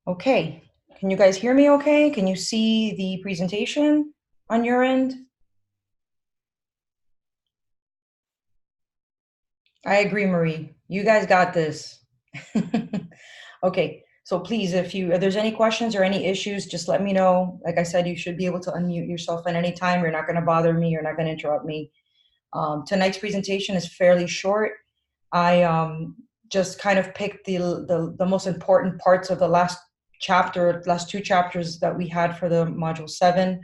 Okay. Can you guys hear me okay? Can you see the presentation on your end? I agree, Marie. You guys got this. Okay. So please, if there's any questions or any issues, just let me know. Like I said, you should be able to unmute yourself at any time. You're not going to bother me. You're not going to interrupt me. Tonight's presentation is fairly short. I just kind of picked the most important parts of the last two chapters that we had for the module 7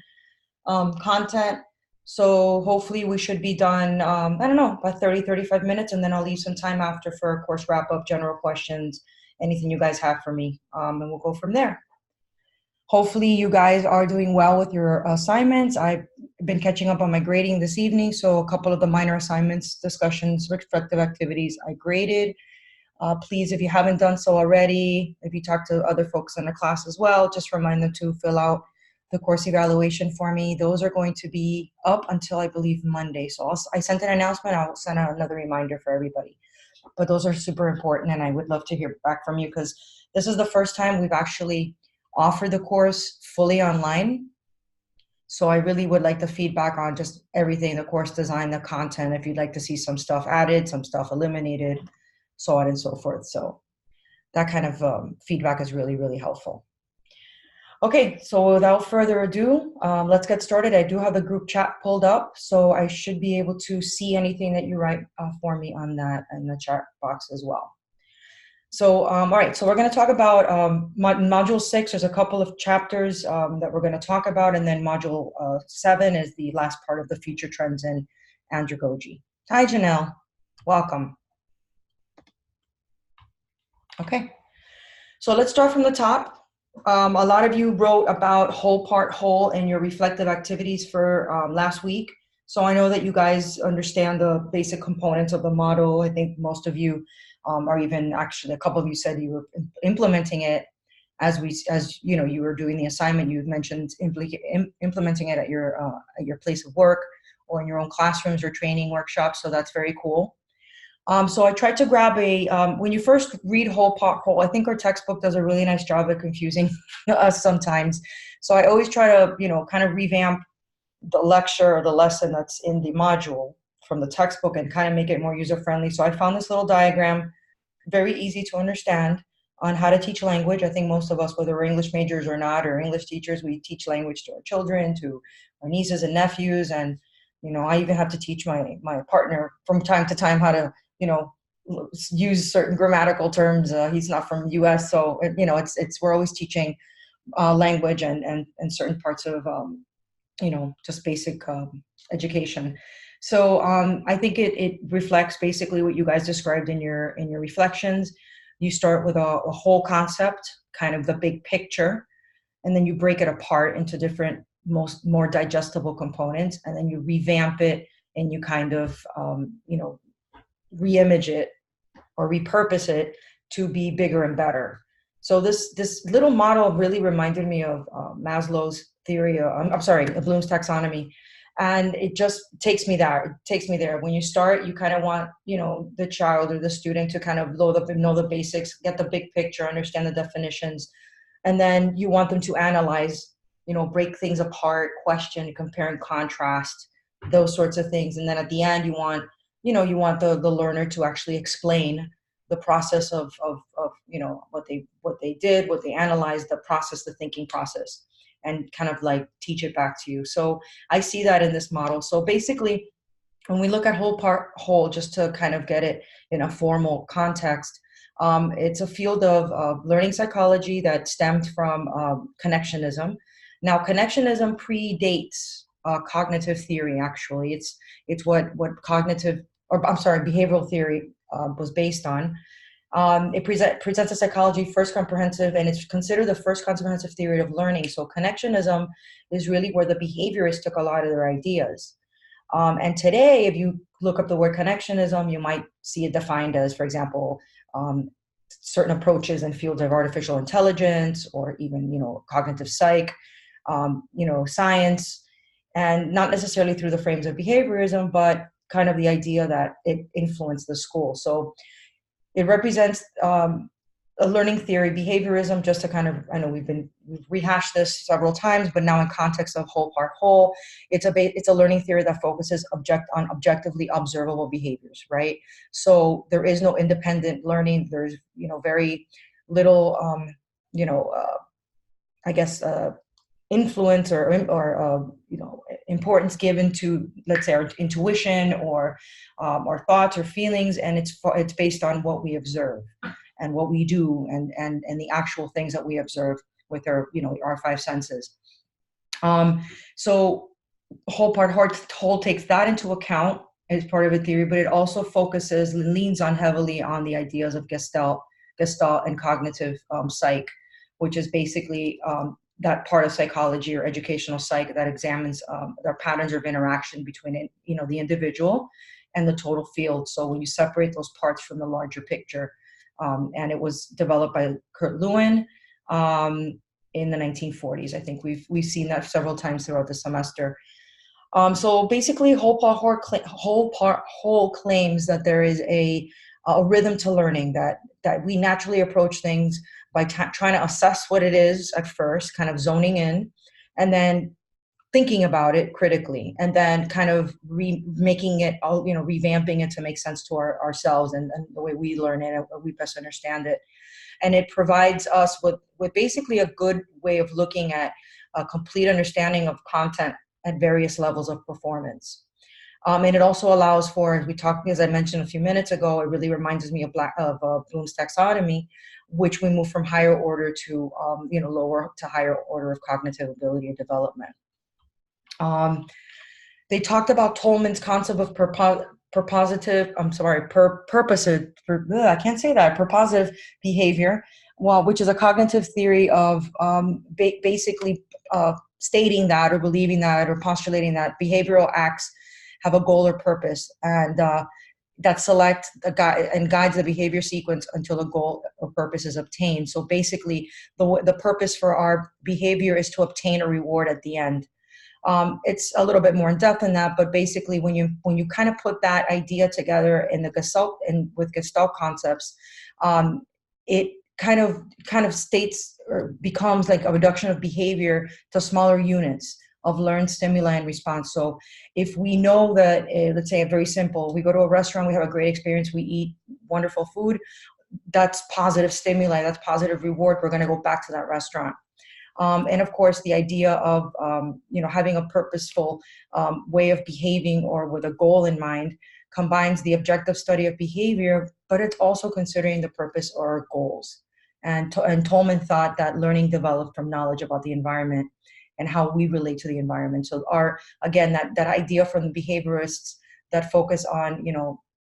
content. So hopefully we should be done, I don't know, by 35 minutes, and then I'll leave some time after for a course wrap up, general questions, anything you guys have for me, and we'll go from there. Hopefully you guys are doing well with your assignments. I've been catching up on my grading this evening, so a couple of the minor assignments, discussions, reflective activities I graded. Please, if you haven't done so already, if you talk to other folks in the class as well, just remind them to fill out the course evaluation for me. Those are going to be up until I believe Monday. So I sent an announcement. I'll send out another reminder for everybody. But those are super important, and I would love to hear back from you because this is the first time we've actually offered the course fully online. So I really would like the feedback on just everything, the course design, the content, if you'd like to see some stuff added, some stuff eliminated, so on and so forth. So that kind of feedback is really, really helpful. Okay, so without further ado, let's get started. I do have the group chat pulled up, so I should be able to see anything that you write for me on that in the chat box as well. So, all right, so we're going to talk about Module 6. There's a couple of chapters that we're going to talk about, and then Module 7 is the last part of the future trends in andragogy. Hi, Janelle. Welcome. Okay, so let's start from the top. A lot of you wrote about whole, part, whole in your reflective activities for last week. So I know that you guys understand the basic components of the model. I think most of you are even actually, a couple of you said you were implementing it as you know, you were doing the assignment. You mentioned implementing it at your place of work or in your own classrooms or training workshops. So that's very cool. So I tried to grab when you first read whole, part, whole, I think our textbook does a really nice job of confusing us sometimes. So I always try to, you know, kind of revamp the lecture or the lesson that's in the module from the textbook and kind of make it more user-friendly. So I found this little diagram, very easy to understand, on how to teach language. I think most of us, whether we're English majors or not, or English teachers, we teach language to our children, to our nieces and nephews. And, you know, I even have to teach my partner from time to time how to, you know, use certain grammatical terms. He's not from the US, so, you know, we're always teaching language and certain parts of, you know, just basic education. So I think it reflects basically what you guys described in your reflections. You start with a whole concept, kind of the big picture, and then you break it apart into different, more digestible components, and then you revamp it and you kind of, you know, reimage it or repurpose it to be bigger and better. So this little model really reminded me of Maslow's theory. I'm sorry, Bloom's taxonomy, and it just takes me there. It takes me there. When you start, you kind of want, you know, the child or the student to kind of know the basics, get the big picture, understand the definitions, and then you want them to analyze, you know, break things apart, question, compare and contrast, those sorts of things. And then at the end, you want, you know, you want the learner to actually explain the process of you know, what they did, what they analyzed, the process, the thinking process, and kind of like teach it back to you. So I see that in this model. So basically, when we look at whole, part, whole, just to kind of get it in a formal context, it's a field of learning psychology that stemmed from connectionism. Now, connectionism predates cognitive theory. Actually, it's what cognitive, or I'm sorry, behavioral theory was based on. It presents a psychology first comprehensive, and it's considered the first comprehensive theory of learning. So connectionism is really where the behaviorists took a lot of their ideas. And today, if you look up the word connectionism, you might see it defined as, for example, certain approaches in fields of artificial intelligence, or even, you know, cognitive psych, you know, science, and not necessarily through the frames of behaviorism, but kind of the idea that it influenced the school. So it represents a learning theory, behaviorism, just to kind of, I know we've rehashed this several times, but now in context of whole part whole, it's a learning theory that focuses on objectively observable behaviors, right? So there is no independent learning. There's, very little, you know, uh, I guess, influence or importance given to, let's say, our intuition or our thoughts or feelings, and it's based on what we observe and what we do and the actual things that we observe with our five senses. So whole part whole takes that into account as part of a theory, but it also leans on heavily on the ideas of Gestalt and cognitive psych, which is basically that part of psychology or educational psych that examines the patterns of interaction between the individual and the total field. So when you separate those parts from the larger picture, and it was developed by Kurt Lewin in the 1940s. I think we've seen that several times throughout the semester. So basically, whole part whole claims that there is a rhythm to learning, that we naturally approach things by trying to assess what it is at first, kind of zoning in, and then thinking about it critically, and then kind of making it all, revamping it to make sense to ourselves and the way we learn it, or we best understand it. And it provides us with basically a good way of looking at a complete understanding of content at various levels of performance. And it also allows for, as I mentioned a few minutes ago, it really reminds me of Bloom's taxonomy, which we move from higher order to lower to higher order of cognitive ability and development. They talked about Tolman's concept of purposive behavior, which is a cognitive theory of basically stating that or believing that or postulating that behavioral acts have a goal or purpose, and that select and guides the behavior sequence until a goal or purpose is obtained. So basically, the purpose for our behavior is to obtain a reward at the end. It's a little bit more in depth than that, but basically, when you kind of put that idea together in the Gestalt and with Gestalt concepts, it kind of states or becomes like a reduction of behavior to smaller units of learned stimuli and response. So if we know that, let's say, very simple, we go to a restaurant, we have a great experience, we eat wonderful food, that's positive stimuli, that's positive reward, we're going to go back to that restaurant. And of course, the idea of having a purposeful way of behaving or with a goal in mind combines the objective study of behavior, but it's also considering the purpose or goals. And Tolman thought that learning developed from knowledge about the environment and how we relate to the environment. So that idea from the behaviorists that focus on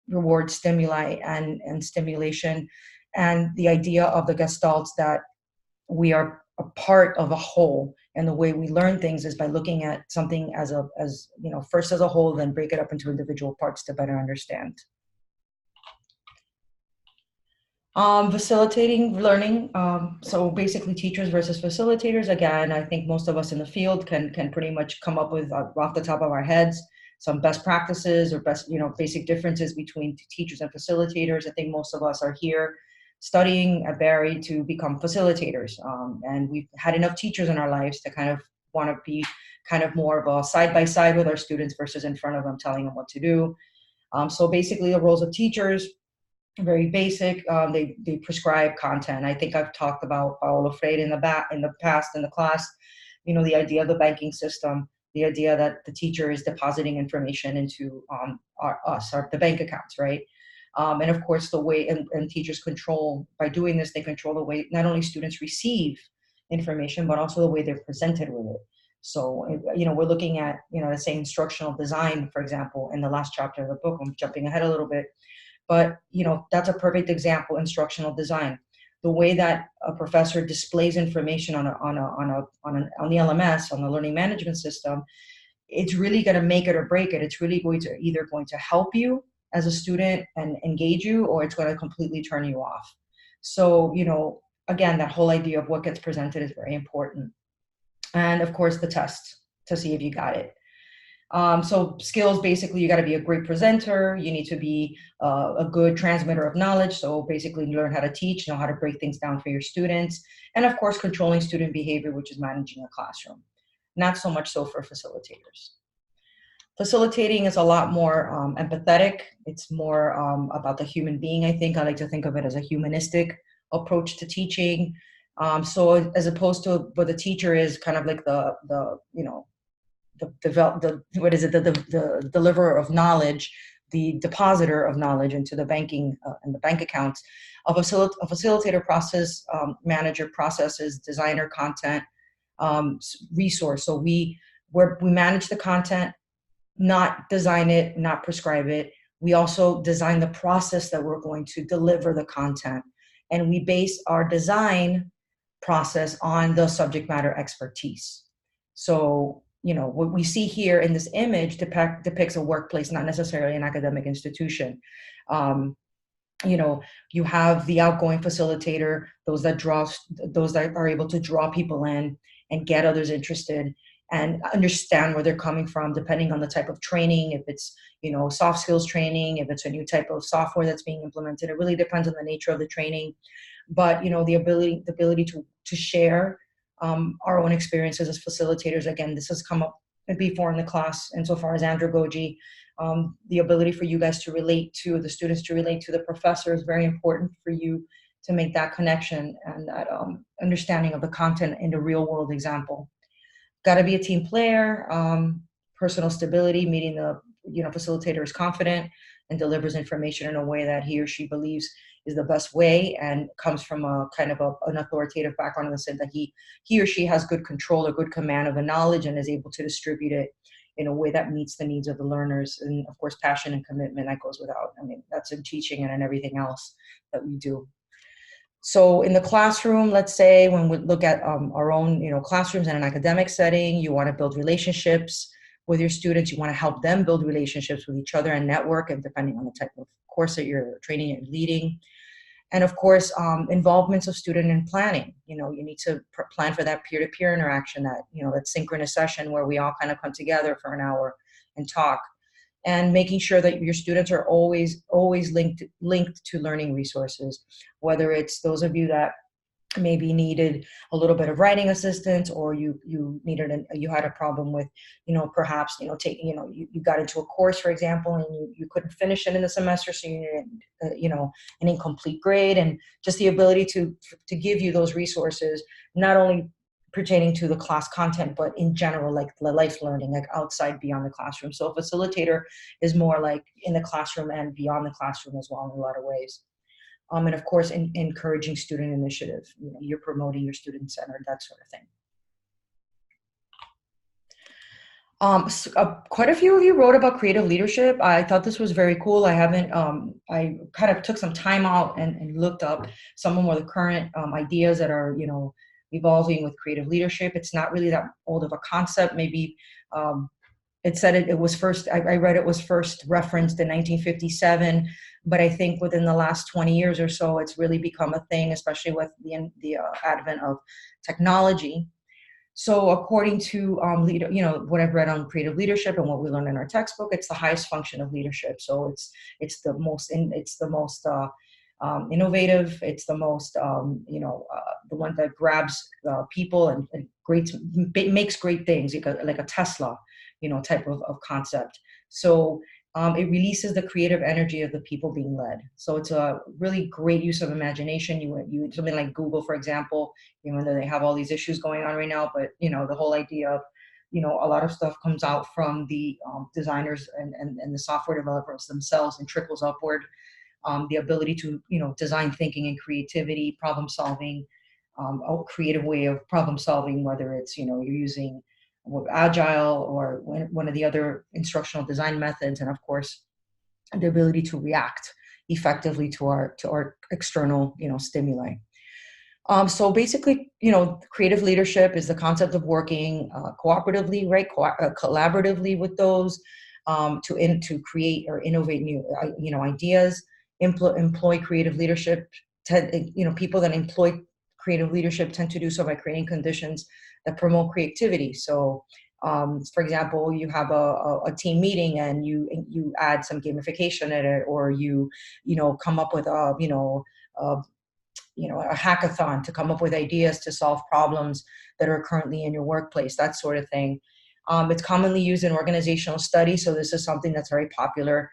reward stimuli and stimulation, and the idea of the Gestalts that we are a part of a whole, and the way we learn things is by looking at something as first as a whole, then break it up into individual parts to better understand. Facilitating learning. So basically, teachers versus facilitators. Again, I think most of us in the field can pretty much come up with off the top of our heads some best practices or basic differences between teachers and facilitators. I think most of us are here studying at Barry to become facilitators, and we've had enough teachers in our lives to kind of want to be kind of more of a side by side with our students versus in front of them telling them what to do. So basically, the roles of teachers, very basic. They prescribe content. I think I've talked about Paulo Freire in the past in the class. The idea of the banking system, the idea that the teacher is depositing information into the bank accounts, right? And of course, the way and teachers control, by doing this, they control the way not only students receive information, but also the way they're presented with it. So, we're looking at, let's say instructional design, for example, in the last chapter of the book. I'm jumping ahead a little bit, but, that's a perfect example, instructional design. The way that a professor displays information on the LMS, on the learning management system, it's really going to make it or break it. It's really going to help you as a student and engage you, or it's going to completely turn you off. So, again, that whole idea of what gets presented is very important. And of course, the test to see if you got it. So skills, basically, you got to be a great presenter. You need to be a good transmitter of knowledge. So basically, learn how to teach, know how to break things down for your students. And of course, controlling student behavior, which is managing a classroom. Not so much so for facilitators. Facilitating is a lot more empathetic. It's more about the human being, I think. I like to think of it as a humanistic approach to teaching. So as opposed to what the teacher is kind of like the you know, the what is it, the deliverer of knowledge, the depositor of knowledge into the banking and the bank accounts. A facilitator process manager processes designer content resource. So we manage the content, not design it, not prescribe it. We also design the process that we're going to deliver the content. And we base our design process on the subject matter expertise. So, you know, what we see here in this image depicts a workplace, not necessarily an academic institution. You know, you have the outgoing facilitator, those that are able to draw people in and get others interested and understand where they're coming from, depending on the type of training. If it's, you know, soft skills training, if it's a new type of software that's being implemented, it really depends on the nature of the training. But, you know, the ability to share our own experiences as facilitators. Again, this has come up before in the class insofar as andragogy. The ability for you guys to relate to the students, to relate to the professor, is very important for you to make that connection and that understanding of the content in the real world example. Got to be a team player. Personal stability, meaning the, you know, facilitator is confident and delivers information in a way that he or she believes is the best way, and comes from a kind of an authoritative background in the sense that he or she has good control or good command of the knowledge and is able to distribute it in a way that meets the needs of the learners. And of course, passion and commitment, that goes without. I mean, that's in teaching and in everything else that we do. So in the classroom, let's say when we look at our own, you know, classrooms in an academic setting, you want to build relationships with your students. You want to help them build relationships with each other and network, and depending on the type of course that you're training and leading. And of course, involvements of student in planning. You know, you need to plan for that peer-to-peer interaction, that, you know, that synchronous session where we all kind of come together for an hour and talk, and making sure that your students are always linked to learning resources, whether it's those of you that maybe needed a little bit of writing assistance, or you you had a problem with, you know, perhaps, you know, taking, you know, you got into a course, for example, and you couldn't finish it in the semester, so you needed you know, an incomplete grade, and just the ability to give you those resources, not only pertaining to the class content, but in general, like the life learning, like outside, beyond the classroom. So a facilitator is more like in the classroom and beyond the classroom as well, in a lot of ways. And of course, encouraging student initiative. You know, you're promoting your student centered, that sort of thing. Quite a few of you wrote about creative leadership. I thought this was very cool. I haven't, I kind of took some time out and looked up some more of the current ideas that are, you know, evolving with creative leadership. It's not really that old of a concept. Maybe it said it was first, I read it was first referenced in 1957, but I think within the last 20 years or so, it's really become a thing, especially with the advent of technology. So according to you know, what I've read on creative leadership and what we learned in our textbook, it's the highest function of leadership. So it's the most innovative. It's the most you know, the one that grabs people and makes great things, like a Tesla, you know, type of concept. So it releases the creative energy of the people being led. So it's a really great use of imagination. You something like Google, for example, even though they have all these issues going on right now, but, you know, the whole idea of, you know, a lot of stuff comes out from the designers and the software developers themselves and trickles upward. The ability to, you know, design thinking and creativity, problem solving, a creative way of problem solving, whether it's, you know, you're using agile or one of the other instructional design methods, and of course the ability to react effectively to our external, you know, stimuli. So basically, you know, creative leadership is the concept of working cooperatively, right, collaboratively with those to create or innovate new, you know, ideas. Employ creative leadership. You know, people that employ creative leadership tend to do so by creating conditions that promote creativity. So For example, you have a team meeting and you add some gamification in it, or you come up with a a hackathon to come up with ideas to solve problems that are currently in your workplace, that sort of thing. It's commonly used in organizational studies, so this is something that's very popular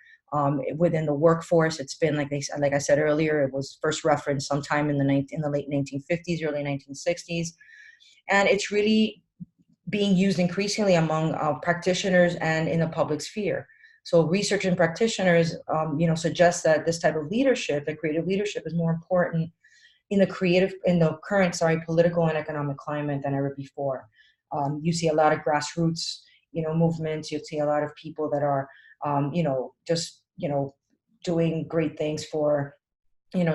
within the workforce. It's been like I said earlier, it was first referenced sometime in the late 1950s, early 1960s, and it's really being used increasingly among practitioners and in the public sphere. So research and practitioners, suggest that this type of leadership, the creative leadership, is more important in the current, political and economic climate than ever before. You see a lot of grassroots, movements. You see a lot of people that are, just, doing great things for,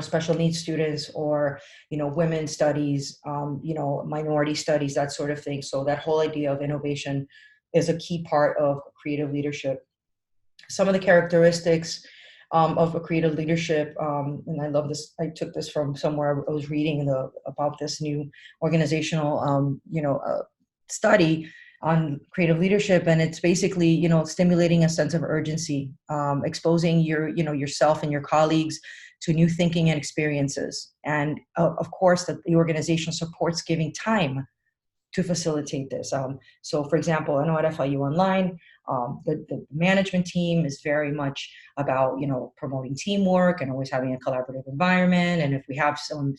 special needs students, or, women's studies, minority studies, that sort of thing. So that whole idea of innovation is a key part of creative leadership. Some of the characteristics of a creative leadership, and I love this. I took this from somewhere. I was reading about this new organizational, study on creative leadership, and it's basically, stimulating a sense of urgency, exposing yourself and your colleagues to new thinking and experiences, and of course, that the organization supports giving time to facilitate this. So, for example, I know at FIU Online, the management team is very much about promoting teamwork and always having a collaborative environment. And if we have some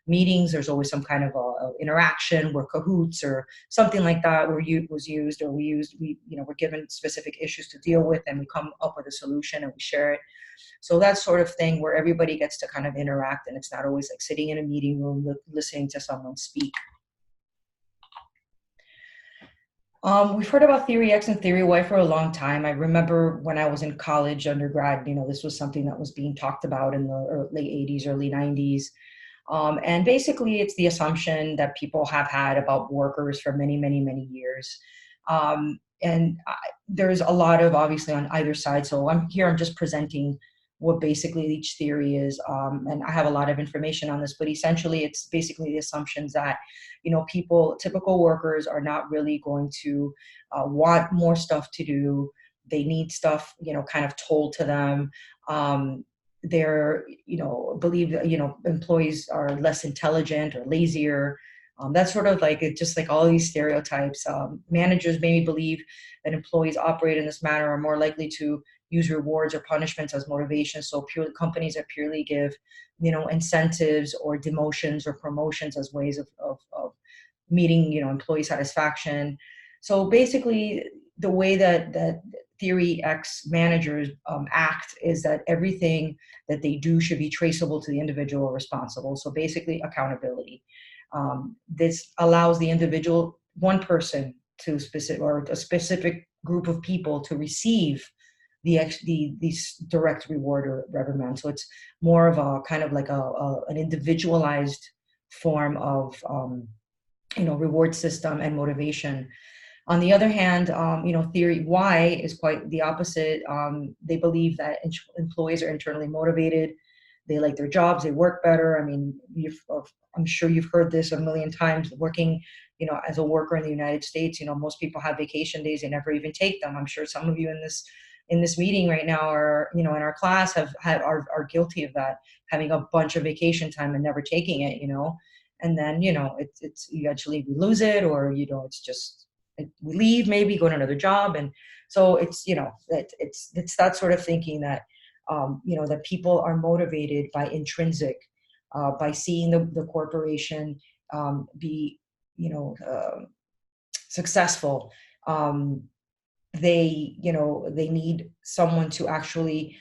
meetings, there's always some kind of a interaction where Kahoots or something like that was used, or we're given specific issues to deal with, and we come up with a solution and we share it. So that sort of thing where everybody gets to kind of interact, and it's not always like sitting in a meeting room listening to someone speak. We've heard about Theory X and Theory Y for a long time. I remember when I was in college, undergrad, this was something that was being talked about in the late 80s, early 90s. And basically, it's the assumption that people have had about workers for many, many, many years. There's a lot of, obviously, on either side. So I'm just presenting what basically each theory is. And I have a lot of information on this, but essentially it's basically the assumptions that, typical workers are not really going to want more stuff to do. They need stuff, kind of told to them. They're, believe that, employees are less intelligent or lazier. That's sort of like just like all these stereotypes. Managers maybe believe that employees operate in this manner are more likely to use rewards or punishments as motivation. So companies that purely give, incentives or demotions or promotions as ways of meeting, employee satisfaction. So basically, the way that Theory X managers act is that everything that they do should be traceable to the individual responsible. So basically, accountability. This allows the individual, one person or a specific group of people to receive the direct reward or reprimand. So it's more of a kind of like an individualized form of reward system and motivation. On the other hand, Theory Y is quite the opposite. They believe that employees are internally motivated. They like their jobs. They work better. I mean, I'm sure you've heard this a million times. Working, as a worker in the United States, most people have vacation days. They never even take them. I'm sure some of you in this meeting right now, or in our class, are guilty of that, having a bunch of vacation time and never taking it. And then it's eventually we lose it, or it's just we leave, maybe go to another job. And so it's it's that sort of thinking that that people are motivated by intrinsic, by seeing the corporation be successful. They need someone to actually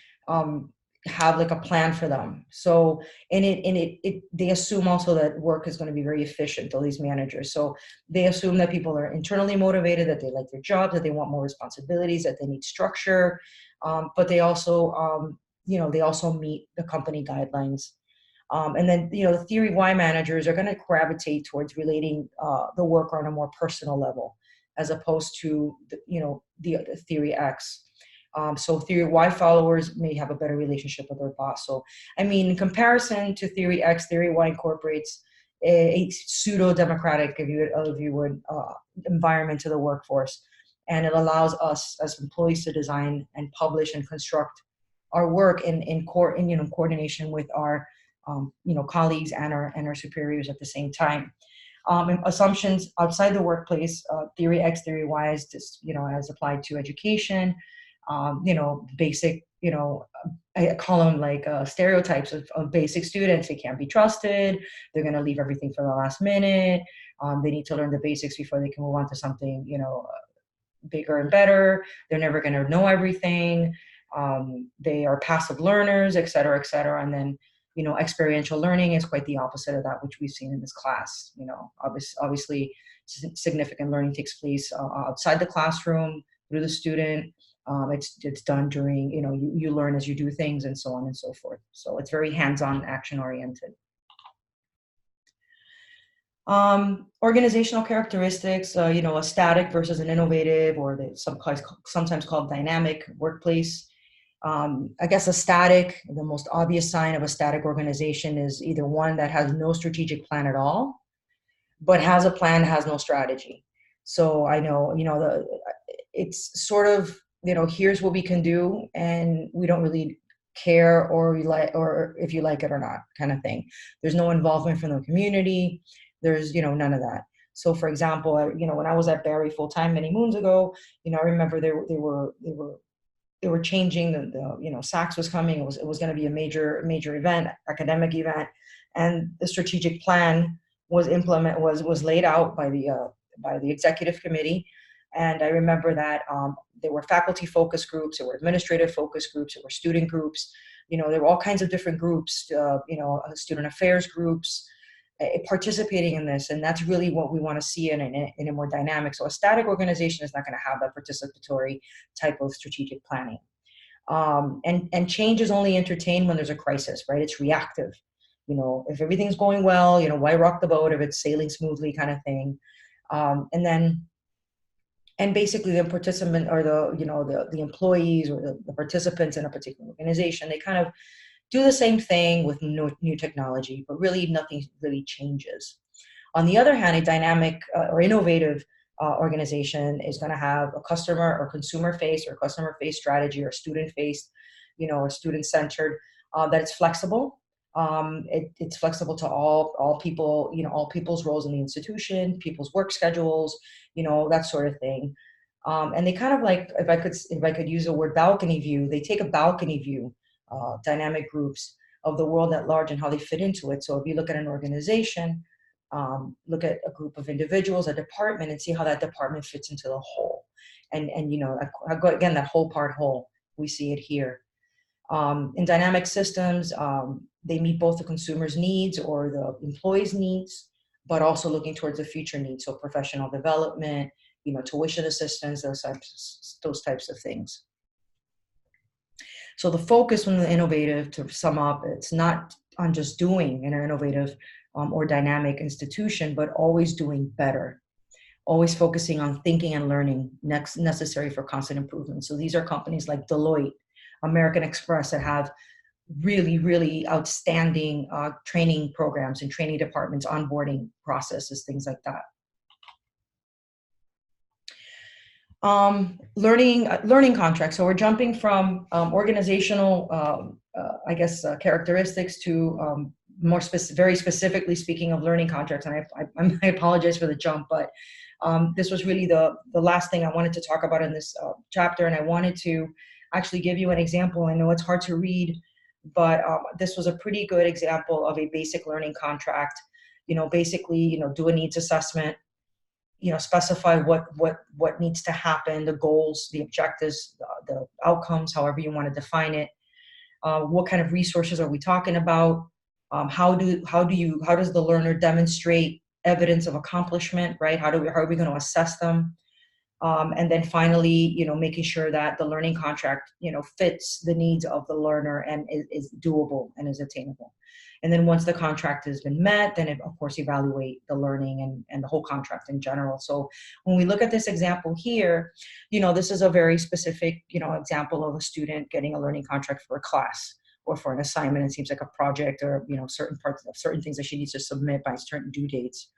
have like a plan for them. So they assume also that work is going to be very efficient, all these managers. So they assume that people are internally motivated, that they like their job, that they want more responsibilities, that they need structure, but they also they also meet the company guidelines. And then the Theory Y managers are going to gravitate towards relating the work on a more personal level, as opposed to the Theory X. So Theory Y followers may have a better relationship with their boss. So, I mean, in comparison to Theory X, Theory Y incorporates a pseudo-democratic, if you would, environment to the workforce. And it allows us as employees to design and publish and construct our work in coordination with our colleagues and our superiors at the same time. Assumptions outside the workplace, theory X, theory Y, is just, as applied to education, basic, I call them like stereotypes of basic students. They can't be trusted. They're going to leave everything for the last minute. They need to learn the basics before they can move on to something, bigger and better. They're never going to know everything. They are passive learners, et cetera, et cetera. And then, experiential learning is quite the opposite of that, which we've seen in this class. Obviously, significant learning takes place outside the classroom through the student. It's done during, you learn as you do things, and so on and so forth. So it's very hands-on, action-oriented. Organizational characteristics, a static versus an innovative, or sometimes called dynamic workplace. I guess a static, the most obvious sign of a static organization is either one that has no strategic plan at all, but has a plan, has no strategy. So I know, it's sort of, here's what we can do, and we don't really care or if you like it or not, kind of thing. There's no involvement from the community. There's, none of that. So for example, when I was at Barry full time many moons ago, I remember they were changing the SACS was coming. It was going to be a major event, academic event, and the strategic plan was laid out by the executive committee. And I remember that there were faculty focus groups, there were administrative focus groups, there were student groups. There were all kinds of different groups, student affairs groups participating in this. And that's really what we want to see in a more dynamic. So a static organization is not going to have that participatory type of strategic planning. And change is only entertained when there's a crisis, right? It's reactive. If everything's going well, why rock the boat if it's sailing smoothly, kind of thing. And basically the participant, or the employees, or the participants in a particular organization, they kind of do the same thing with new technology, but really nothing really changes. On the other hand, a dynamic or innovative organization is going to have a customer or consumer face or customer face strategy, or student face, or student centered, that it's flexible. It's flexible to all people, all people's roles in the institution, people's work schedules, that sort of thing. And they kind of like, if I could use the word balcony view, they take a balcony view, dynamic groups of the world at large and how they fit into it. So if you look at an organization, look at a group of individuals, a department, and see how that department fits into the whole. And again, that whole part whole, we see it here. In dynamic systems, they meet both the consumer's needs or the employee's needs, but also looking towards the future needs. So professional development, tuition assistance, those types of things. So the focus on the innovative, to sum up, it's not on just doing in an innovative or dynamic institution, but always doing better, always focusing on thinking and learning necessary for constant improvement. So these are companies like Deloitte, American Express, that have really, really outstanding training programs and training departments, onboarding processes, things like that. Learning contracts. So we're jumping from organizational, characteristics to very specifically speaking of learning contracts. And I apologize for the jump, but this was really the last thing I wanted to talk about in this chapter. And I wanted to actually give you an example. I know it's hard to read, but this was a pretty good example of a basic learning contract. Basically, do a needs assessment, specify what needs to happen, the goals, the objectives, the outcomes, however you want to define it. What kind of resources are we talking about? How does the learner demonstrate evidence of accomplishment, right? How are we going to assess them? And then finally, making sure that the learning contract, fits the needs of the learner and is doable and is attainable. And then once the contract has been met, then of course evaluate the learning and the whole contract in general. So when we look at this example here, this is a very specific, example of a student getting a learning contract for a class or for an assignment, it seems like a project or, certain parts of certain things that she needs to submit by certain due dates.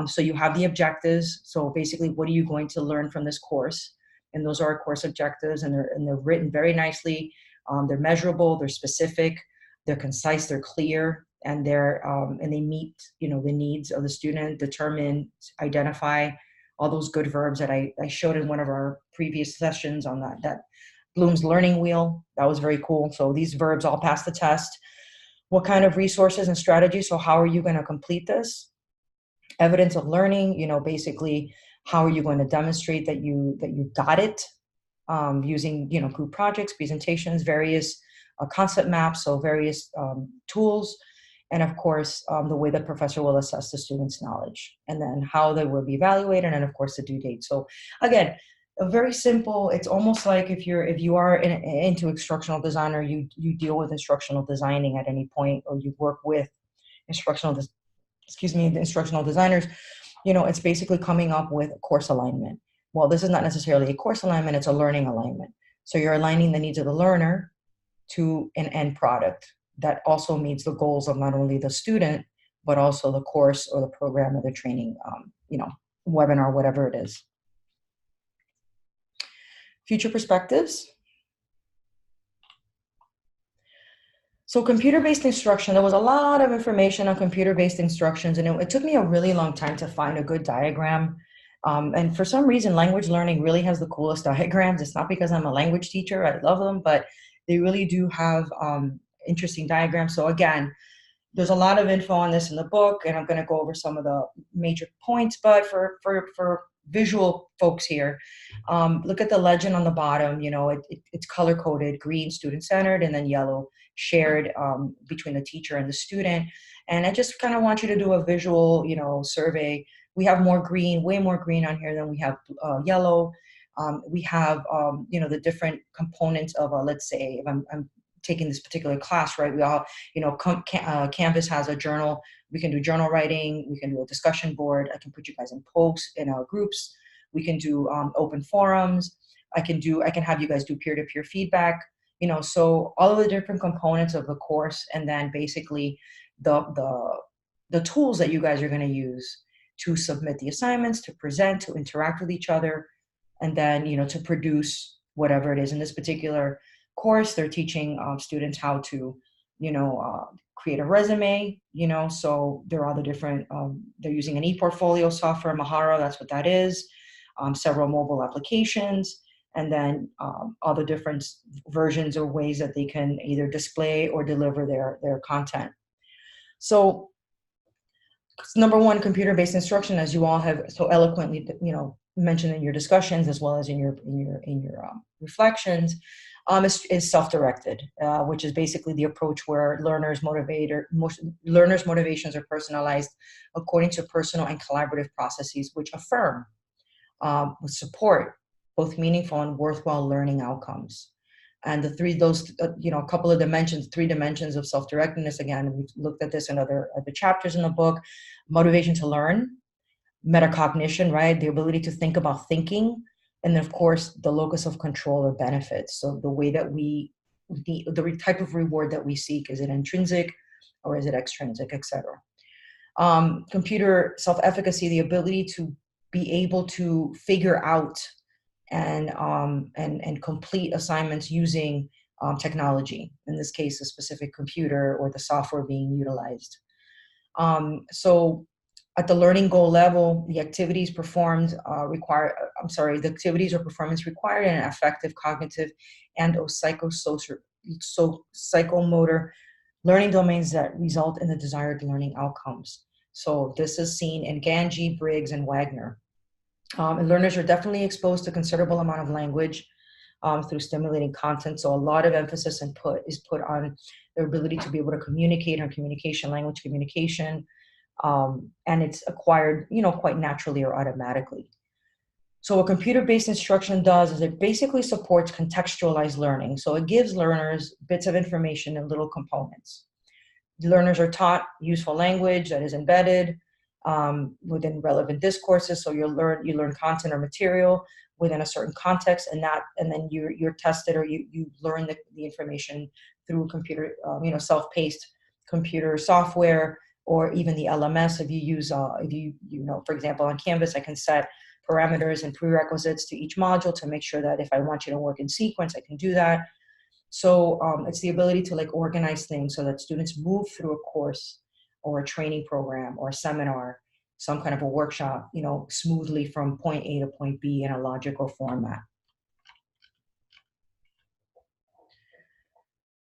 So you have the objectives. So basically, what are you going to learn from this course? And those are our course objectives, and they're written very nicely. They're measurable, they're specific, they're concise, they're clear, and they meet the needs of the student. Determine, identify all those good verbs that I showed in one of our previous sessions on that Bloom's learning wheel. That was very cool. So these verbs all pass the test. What kind of resources and strategies? So how are you going to complete this? Evidence of learning, basically, how are you going to demonstrate that you got it, using group projects, presentations, various concept maps, so various tools, and of course the way the professor will assess the student's knowledge, and then how they will be evaluated, and of course the due date. So again, a very simple. It's almost like if you are into instructional design, or you deal with instructional designing at any point, or you work with the instructional designers, it's basically coming up with a course alignment. Well, this is not necessarily a course alignment, it's a learning alignment. So you're aligning the needs of the learner to an end product that also meets the goals of not only the student, but also the course or the program or the training, webinar, whatever it is. Future perspectives. So computer-based instruction, there was a lot of information on computer-based instructions, and it took me a really long time to find a good diagram. And for some reason, language learning really has the coolest diagrams. It's not because I'm a language teacher, I love them, but they really do have interesting diagrams. So again, there's a lot of info on this in the book, and I'm going to go over some of the major points, but for visual folks here, look at the legend on the bottom. It's color coded: green, student centered, and then yellow, shared between the teacher and the student. And I just kind of want you to do a visual survey. We have more green, way more green on here than we have yellow. We have the different components of let's say if I'm taking this particular class, right? We all, Canvas has a journal. We can do journal writing. We can do a discussion board. I can put you guys in posts, in our groups. We can do open forums. I can have you guys do peer-to-peer feedback. So all of the different components of the course, and then basically the tools that you guys are going to use to submit the assignments, to present, to interact with each other, and then to produce whatever it is. In this particular course, they're teaching students how to create a resume. So there are all the different they're using an e-portfolio software, Mahara, that's what that is, several mobile applications, and then all the different versions or ways that they can either display or deliver their content. So number one, computer-based instruction, as you all have so eloquently mentioned in your discussions as well as in your reflections, is self-directed, which is basically the approach where learners' motivations are personalized according to personal and collaborative processes, which affirm, support both meaningful and worthwhile learning outcomes. And three dimensions of self-directedness. Again, we've looked at this in other chapters in the book: motivation to learn, metacognition, right? The ability to think about thinking. And then, of course, the locus of control or benefits. So the way that the type of reward that we seek, is it intrinsic or is it extrinsic, etc. Computer self-efficacy, the ability to be able to figure out and complete assignments using technology, in this case, a specific computer or the software being utilized. So at the learning goal level, the activities performed the activities or performance required in an effective cognitive and or psychomotor learning domains that result in the desired learning outcomes. So this is seen in Ganji, Briggs, and Wagner. And learners are definitely exposed to a considerable amount of language through stimulating content. So a lot of emphasis is put on their ability to be able to communicate, or language communication. And it's acquired, quite naturally or automatically. So what computer-based instruction does is it basically supports contextualized learning. So it gives learners bits of information in little components. The learners are taught useful language that is embedded within relevant discourses. So you learn content or material within a certain context, and then you're tested, or you learn the information through computer, self-paced computer software, or even the LMS. If you use, for example, on Canvas, I can set parameters and prerequisites to each module to make sure that if I want you to work in sequence, I can do that. So it's the ability to like organize things so that students move through a course or a training program or a seminar, some kind of a workshop, smoothly from point A to point B in a logical format.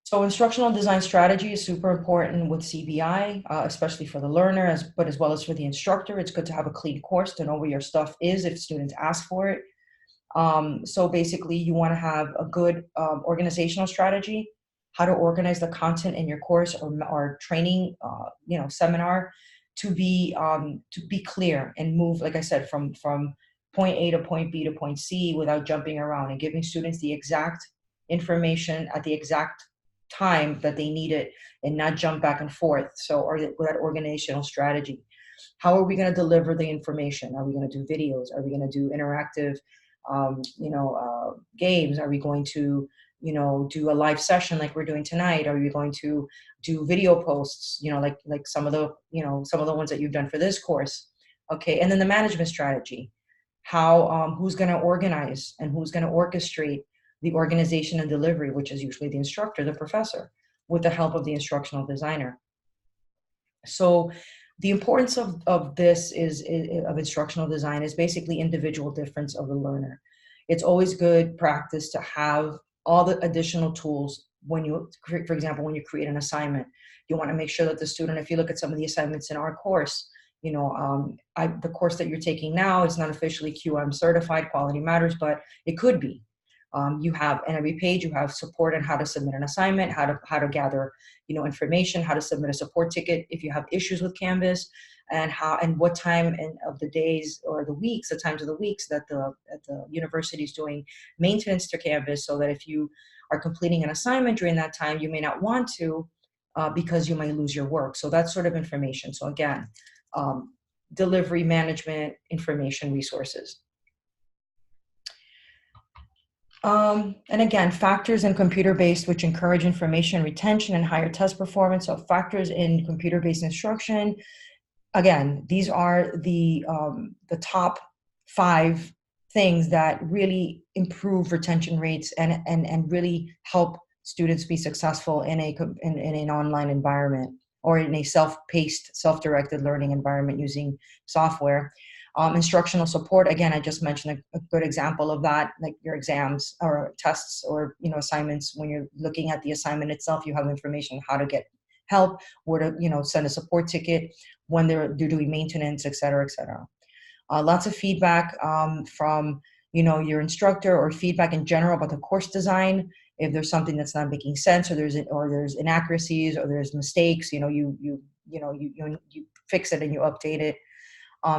So instructional design strategy is super important with CBI, especially for the learner, but as well as for the instructor. It's good to have a clean course to know where your stuff is if students ask for it. So basically, you want to have a good organizational strategy, how to organize the content in your course or training, seminar, to be clear and move, like I said, from point A to point B to point C without jumping around, and giving students the exact information at the exact time that they need it, and not jump back and forth. So, or that organizational strategy. How are we going to deliver the information? Are we going to do videos? Are we going to do interactive games? Are we going to, do a live session like we're doing tonight? Are we going to do video posts, like some of the ones that you've done for this course? Okay. And then the management strategy, how, who's going to organize and who's going to orchestrate the organization and delivery, which is usually the instructor, the professor, with the help of the instructional designer. So the importance of this of instructional design is basically individual difference of the learner. It's always good practice to have all the additional tools when you, for example, when you create an assignment. You want to make sure that the student, if you look at some of the assignments in our course, the course that you're taking now is not officially QM certified, Quality Matters, but it could be. You have, in every page, you have support on how to submit an assignment, how to gather, information, how to submit a support ticket if you have issues with Canvas, and what time of the days or the weeks, the times of the weeks that the university is doing maintenance to Canvas, so that if you are completing an assignment during that time, you may not want to because you might lose your work. So that sort of information. So again, delivery management, information resources. And again, factors in computer-based which encourage information retention and higher test performance. So factors in computer-based instruction. Again, these are the top 5 things that really improve retention rates and really help students be successful in an online environment or in a self-paced, self-directed learning environment using software. Instructional support, again, I just mentioned a good example of that, like your exams or tests or assignments. When you're looking at the assignment itself, you have information on how to get help, where to send a support ticket when they're doing maintenance, et cetera, et cetera. Lots of feedback from your instructor, or feedback in general about the course design. If there's something that's not making sense, or there's inaccuracies, or there's mistakes, you fix it and you update it.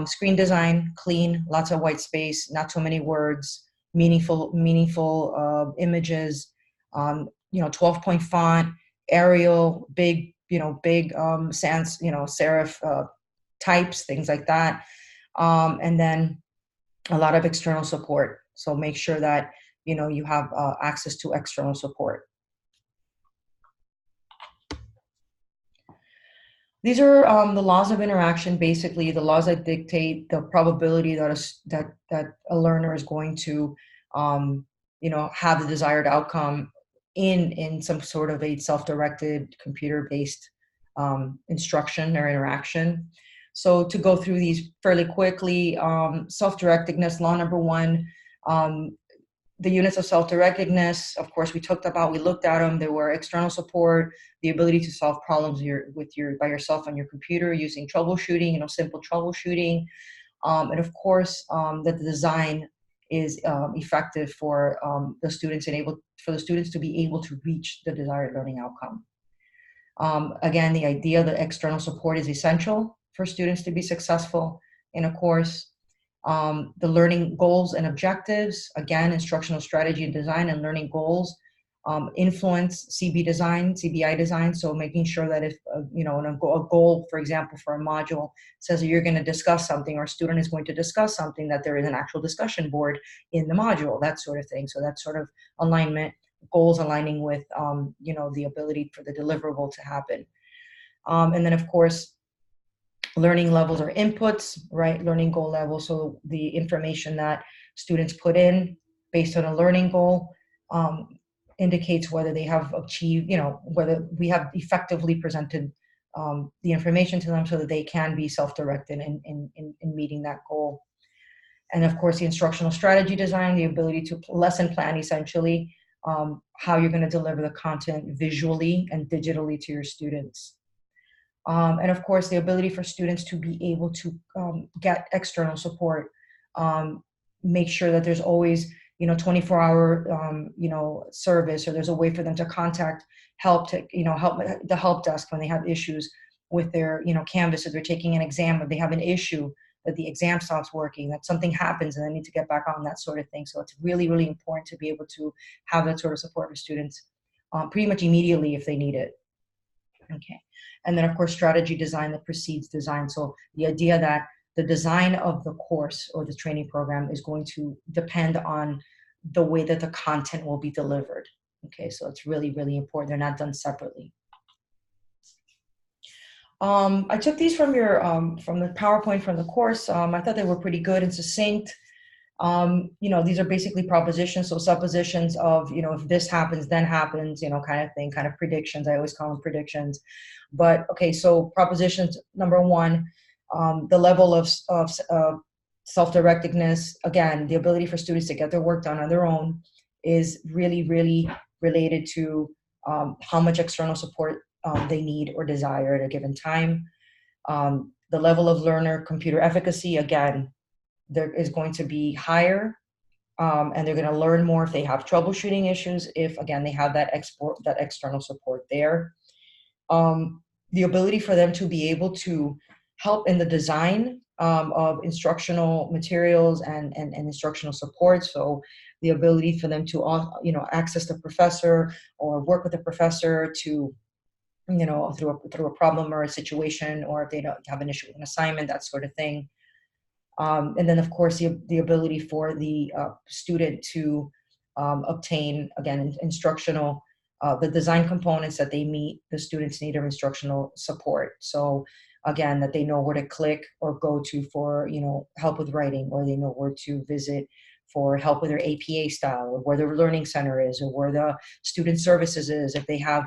Screen design, clean, lots of white space, not too many words, meaningful images, 12-point font, Arial, big sans, serif types, things like that. And then a lot of external support. So make sure that, you have access to external support. These are the laws of interaction, basically the laws that dictate the probability that a learner is going to, have the desired outcome in some sort of a self-directed, computer-based instruction or interaction. So to go through these fairly quickly, self-directedness, law number 1. The units of self-directedness, of course, we looked at them. There were external support, the ability to solve problems by yourself on your computer using troubleshooting, simple troubleshooting. And of course, that the design is effective for the students to be able to reach the desired learning outcome. Again, the idea that external support is essential for students to be successful in a course. The learning goals and objectives, again, instructional strategy and design and learning goals influence CBI design. So making sure that if, a goal, for example, for a module says that you're going to discuss something, or a student is going to discuss something, that there is an actual discussion board in the module, that sort of thing. So that sort of alignment goals aligning with, the ability for the deliverable to happen. And then, of course, learning levels or inputs, right? Learning goal level. So the information that students put in based on a learning goal indicates whether they have achieved, whether we have effectively presented the information to them so that they can be self-directed in meeting that goal. And of course, the instructional strategy design, the ability to lesson plan essentially, how you're going to deliver the content visually and digitally to your students. And of course, the ability for students to be able to get external support, make sure that there's always, 24-hour, service, or there's a way for them to contact help the help desk when they have issues with their, Canvas, if they're taking an exam, if they have an issue that the exam stops working, that something happens and they need to get back on, that sort of thing. So it's really, really important to be able to have that sort of support for students pretty much immediately if they need it. Okay. And then, of course, strategy design that precedes design. So the idea that the design of the course or the training program is going to depend on the way that the content will be delivered. Okay, so it's really, really important. They're not done separately. I took these from your from the PowerPoint from the course. I thought they were pretty good and succinct. These are basically propositions, so suppositions of, if this happens, then happens, kind of thing, kind of predictions. I always call them predictions. But okay, so propositions number one, the level of self-directedness, again, the ability for students to get their work done on their own is really, really related to how much external support they need or desire at a given time. The level of learner computer efficacy, again, there is going to be higher, and they're going to learn more if they have troubleshooting issues, if, again, they have that external support there. The ability for them to be able to help in the design of instructional materials and instructional support. So the ability for them to, access the professor or work with the professor to, through a problem or a situation, or if they don't have an issue with an assignment, that sort of thing. And then, of course, the ability for the student to obtain, again, instructional, the design components that they meet the students' need of instructional support. So, again, that they know where to click or go to for, help with writing, or they know where to visit for help with their APA style, or where their learning center is, or where the student services is, if they have,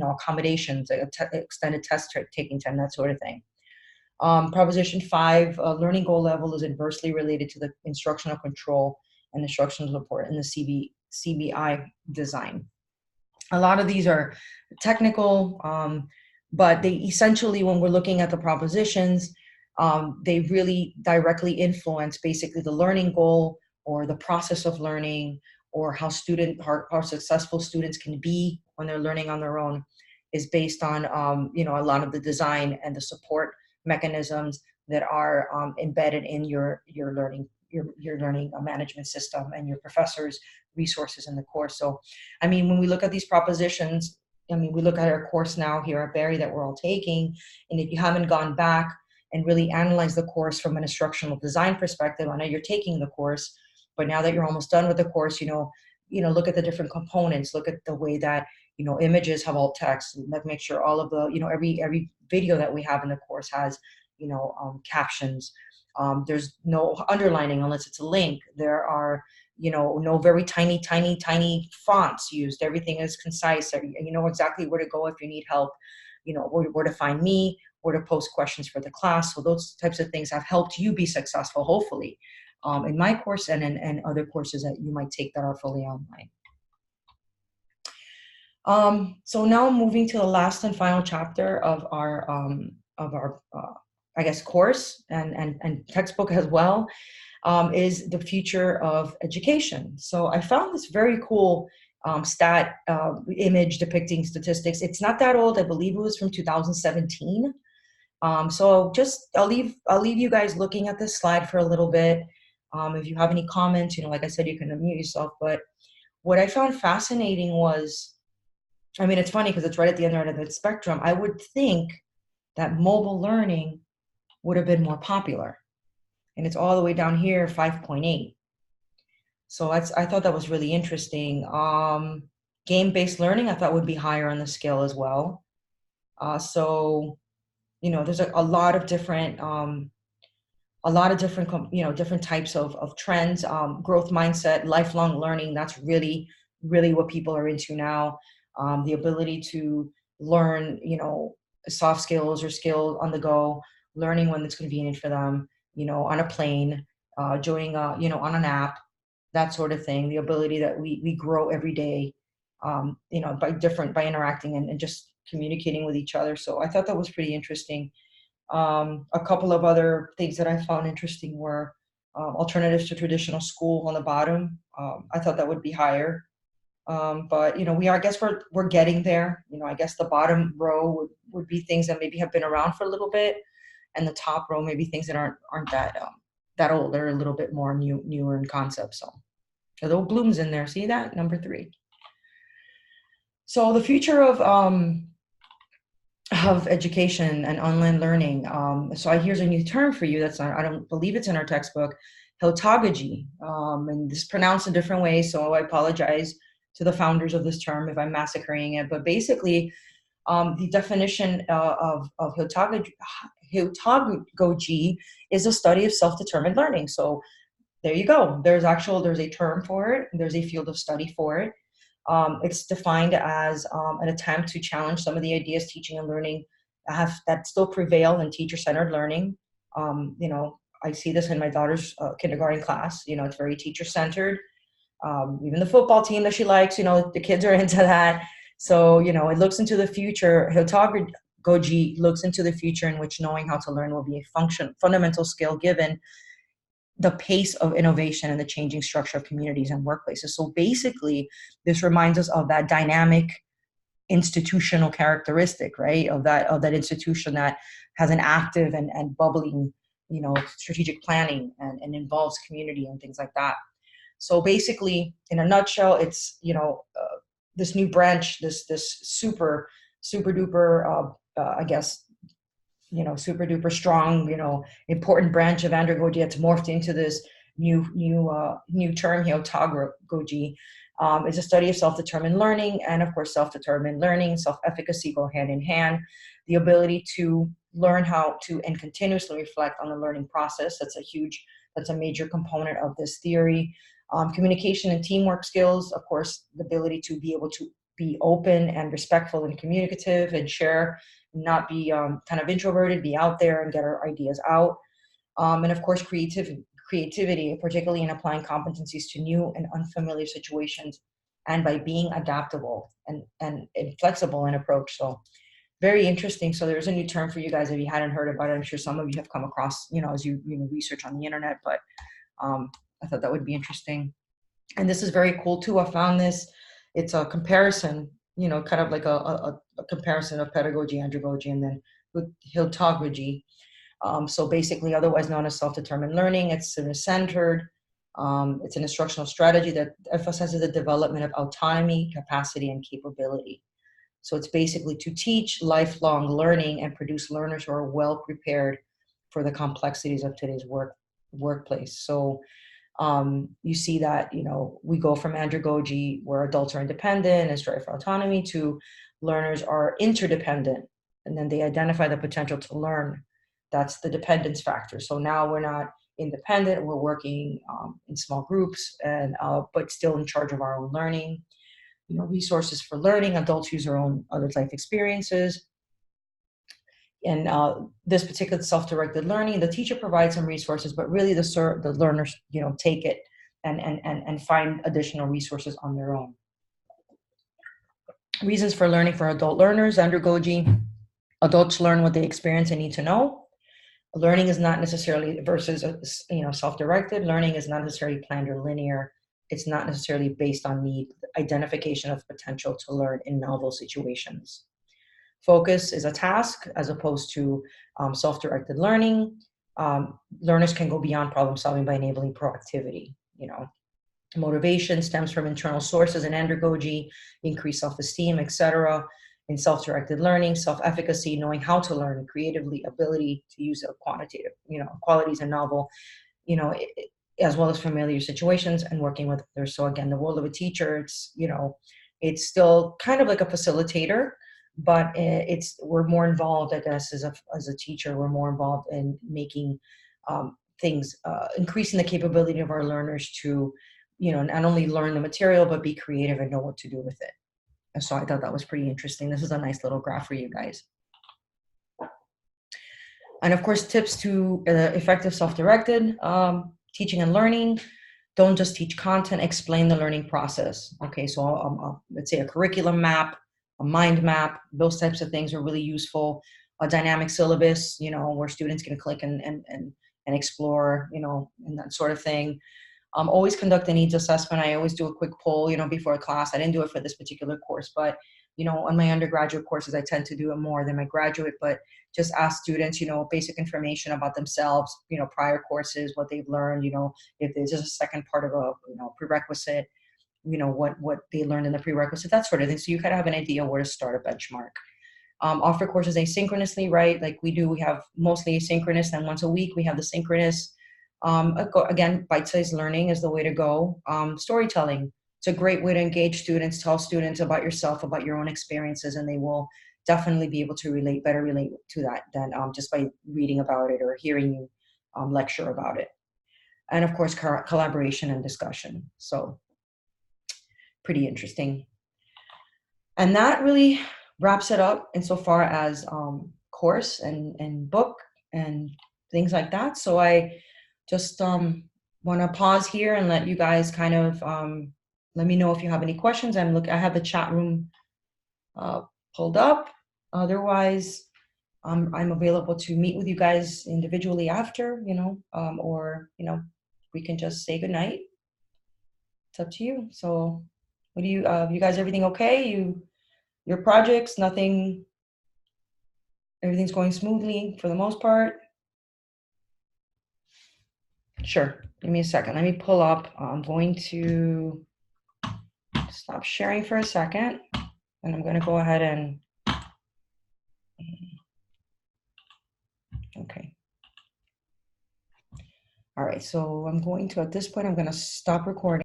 accommodations, extended test taking time, that sort of thing. Proposition 5, learning goal level is inversely related to the instructional control and instructional support in the CBI design. A lot of these are technical, but they essentially, when we're looking at the propositions, they really directly influence basically the learning goal or the process of learning, or how successful students can be when they're learning on their own, is based on, a lot of the design and the support mechanisms that are embedded in your learning management system and your professors' resources in the course. So, when we look at these propositions, we look at our course now here at Barry that we're all taking, and if you haven't gone back and really analyzed the course from an instructional design perspective, I know you're taking the course, but now that you're almost done with the course, look at the different components, look at the way that, images have alt text, like make sure all of the, every video that we have in the course has, captions. There's no underlining unless it's a link. There are, no very tiny fonts used. Everything is concise. You know exactly where to go if you need help, where to find me, where to post questions for the class. So those types of things have helped you be successful, hopefully, in my course and in other courses that you might take that are fully online. So now moving to the last and final chapter of our course and textbook as well, is the future of education. So I found this very cool stat image depicting statistics. It's not that old. I believe it was from 2017. So I'll leave you guys looking at this slide for a little bit. If you have any comments, like I said, you can unmute yourself. But what I found fascinating was, it's funny because it's right at the other end of the spectrum. I would think that mobile learning would have been more popular. And it's all the way down here, 5.8. So I thought that was really interesting. Game-based learning, I thought would be higher on the scale as well. So, there's a lot of different, different types of trends, growth mindset, lifelong learning. That's really, really what people are into now. The ability to learn, soft skills or skills on the go, learning when it's convenient for them, on a plane, doing, on an app, that sort of thing. The ability that we grow every day, by interacting and just communicating with each other. So I thought that was pretty interesting. A couple of other things that I found interesting were alternatives to traditional school on the bottom. I thought that would be higher, but I guess we're getting there. I guess the bottom row would be things that maybe have been around for a little bit, and the top row maybe things that aren't that old. They're a little bit more newer in concept. So although Bloom's in there, see that number 3. So the future of education and online learning. So here's a new term for you. I don't believe it's in our textbook, heutagogy. And this is pronounced a different way, so I apologize to the founders of this term if I'm massacring it. But basically, the definition of heutagogy is a study of self-determined learning. So there you go. There's a term for it. There's a field of study for it. It's defined as an attempt to challenge some of the ideas teaching and learning that still prevail in teacher-centered learning. I see this in my daughter's kindergarten class. It's very teacher-centered. Even the football team that she likes, the kids are into that. So, it looks into the future. Heutagogy looks into the future in which knowing how to learn will be a fundamental skill given the pace of innovation and the changing structure of communities and workplaces. So basically, this reminds us of that dynamic institutional characteristic, right? Of that institution that has an active and bubbling, strategic planning and involves community and things like that. So basically, in a nutshell, it's this new branch, this super duper, I guess, super duper strong, important branch of andragogy that's morphed into this new term, heutagogy. It's a study of self-determined learning, and of course, self-determined learning, self-efficacy go hand in hand. The ability to learn how to and continuously reflect on the learning process. That's a major component of this theory. Communication and teamwork skills, of course, the ability to be able to be open and respectful and communicative and share, not be kind of introverted, be out there and get our ideas out. And of course, creativity, particularly in applying competencies to new and unfamiliar situations and by being adaptable and flexible in approach. So very interesting. So there's a new term for you guys if you hadn't heard about it. I'm sure some of you have come across, as you research on the internet, but I thought that would be interesting. And this is very cool too. I found this. It's a comparison, kind of like a comparison of pedagogy, andragogy, and then heutagogy. So basically, otherwise known as self-determined learning, it's student-centered. It's an instructional strategy that emphasizes the development of autonomy, capacity, and capability. So it's basically to teach lifelong learning and produce learners who are well prepared for the complexities of today's workplace. So you see that, we go from andragogy, where adults are independent and strive for autonomy, to learners are interdependent, and then they identify the potential to learn. That's the dependence factor. So now we're not independent, we're working in small groups, and but still in charge of our own learning. Resources for learning, adults use their own other life experiences. And this particular self-directed learning, the teacher provides some resources, but really the learners, take it and find additional resources on their own. Reasons for learning for adult learners, andragogy, adults learn what they experience and need to know. Learning is not necessarily versus, self-directed. Learning is not necessarily planned or linear. It's not necessarily based on need, identification of potential to learn in novel situations. Focus is a task as opposed to self-directed learning. Learners can go beyond problem solving by enabling proactivity. Motivation stems from internal sources in andragogy, increased self-esteem, etc. In self-directed learning, self-efficacy, knowing how to learn creatively, ability to use quantitative, qualities in novel, as well as familiar situations and working with others. So again, the role of a teacher, it's, It's still kind of like a facilitator, but we're more involved, I guess, as a teacher. We're more involved in making things, increasing the capability of our learners to, not only learn the material, but be creative and know what to do with it. And so I thought that was pretty interesting. This is a nice little graph for you guys. And of course, tips to effective self-directed teaching and learning. Don't just teach content, explain the learning process. Okay, so let's say a curriculum map, a mind map, those types of things are really useful. A dynamic syllabus, where students can click and explore, and that sort of thing. Always conduct a needs assessment. I always do a quick poll, before a class. I didn't do it for this particular course, but, on my undergraduate courses, I tend to do it more than my graduate, but just ask students, basic information about themselves, prior courses, what they've learned, if there's just a second part of a, prerequisite, what they learned in the prerequisite, that sort of thing. So you kind of have an idea where to start a benchmark. Offer courses asynchronously, right? Like we have mostly asynchronous, and once a week we have the synchronous. Again, bite-sized learning is the way to go. Storytelling. It's a great way to engage students. Tell students about yourself, about your own experiences, and they will definitely be able to better relate to that than just by reading about it or hearing you lecture about it. And of course, collaboration and discussion. So pretty interesting. And that really wraps it up insofar as course and book and things like that. So I just want to pause here and let you guys kind of let me know if you have any questions. I have the chat room pulled up. Otherwise, I'm available to meet with you guys individually after, or we can just say goodnight. It's up to you. So, what do you guys? Everything okay? Your projects, nothing. Everything's going smoothly for the most part. Sure. Give me a second. Let me pull up. I'm going to stop sharing for a second, and I'm going to go ahead and. Okay. All right. So I'm going to, at this point, I'm going to stop recording.